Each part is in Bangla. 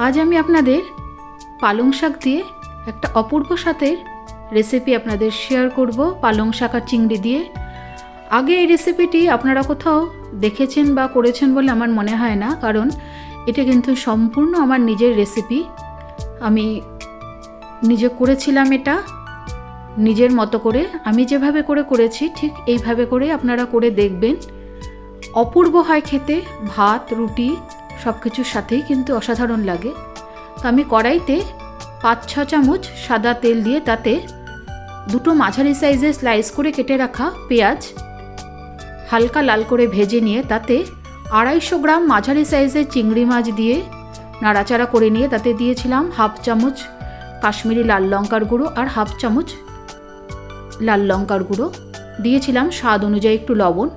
আজ আমি আপনাদের পালং শাক দিয়ে একটা অপূর্ব স্বাদের রেসিপি আপনাদের শেয়ার করব, পালং শাক আর চিংড়ি দিয়ে। আগে এই রেসিপিটি আপনারা কোথাও দেখেছেন বা করেছেন বলে আমার মনে হয় না, কারণ এটা কিন্তু সম্পূর্ণ আমার নিজের রেসিপি। আমি নিজে করেছিলাম, এটা নিজের মতো করে আমি যেভাবে করেছি ঠিক এইভাবে করে আপনারা করে দেখবেন। অপূর্ব হয় খেতে, ভাত রুটি সব কিছুর সাথেই কিন্তু অসাধারণ লাগে। তো আমি কড়াইতে 5-6 চামচ সাদা তেল দিয়ে তাতে দুটো মাঝারি সাইজে স্লাইস করে কেটে রাখা পেঁয়াজ হালকা লাল করে ভেজে নিয়ে তাতে 250 গ্রাম মাঝারি সাইজের চিংড়ি মাছ দিয়ে নাড়াচাড়া করে নিয়ে তাতে দিয়েছিলাম 1/2 চামচ কাশ্মীরি লাল লঙ্কার গুঁড়ো আর 1/2 চামচ লাল লঙ্কার গুঁড়ো, দিয়েছিলাম স্বাদ অনুযায়ী একটু লবণ।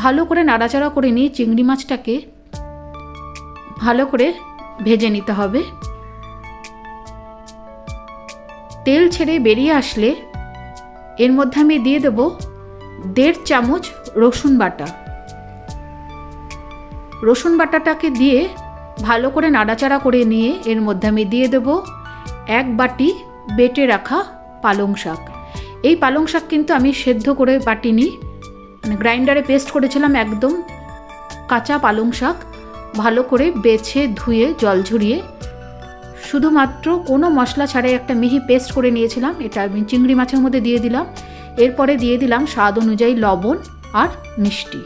ভালো করে নাড়াচাড়া করে নিয়ে চিংড়ি মাছটাকে ভালো করে ভেজে নিতে হবে। তেল ছেড়ে বেরিয়ে আসলে এর মধ্যে আমি দিয়ে দেব 1.5 চামচ রসুন বাটা। রসুন বাটাটাকে দিয়ে ভালো করে নাড়াচাড়া করে নিয়ে এর মধ্যে আমি দিয়ে দেব 1 বাটি বেটে রাখা পালং শাক। এই পালং শাক কিন্তু আমি সেদ্ধ করে বাটিনি, মানে গ্রাইন্ডারে পেস্ট করেছিলাম। একদম কাঁচা পালং শাক ভালো করে বেছে ধুয়ে জল ঝরিয়ে শুধুমাত্র কোনো মশলা ছাড়াই একটা মিহি পেস্ট করে নিয়েছিলাম। এটা আমি চিংড়ি মাছের মধ্যে দিয়ে দিলাম। এরপরে দিয়ে দিলাম স্বাদ অনুযায়ী লবণ আর মিষ্টি।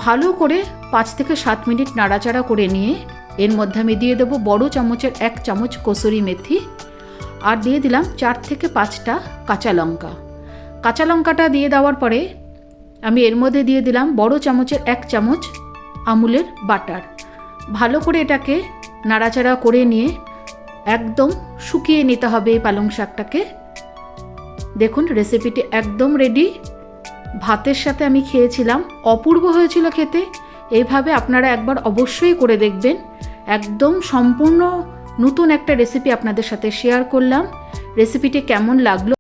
ভালো করে 5 থেকে 7 মিনিট নাড়াচাড়া করে নিয়ে এর মধ্যে আমি দিয়ে দেবো বড় চামচের 1 চামচ কসুরি মেথি আর দিয়ে দিলাম 4 থেকে 5টা কাঁচা লঙ্কা। কাঁচা লঙ্কাটা দিয়ে দেওয়ার পরে আমি এর মধ্যে দিয়ে দিলাম বড় চামচের 1 চামচ আমুলের বাটার। ভালো করে এটাকে নাড়াচাড়া করে নিয়ে একদম শুকিয়ে নিতে হবে এই পালং শাকটাকে। দেখুন রেসিপিটি একদম রেডি। ভাতের সাথে আমি খেয়েছিলাম, অপূর্ব হয়েছিল খেতে। এইভাবে আপনারা একবার অবশ্যই করে দেখবেন। একদম সম্পূর্ণ নতুন একটা রেসিপি আপনাদের সাথে শেয়ার করলাম। রেসিপিটি কেমন লাগলো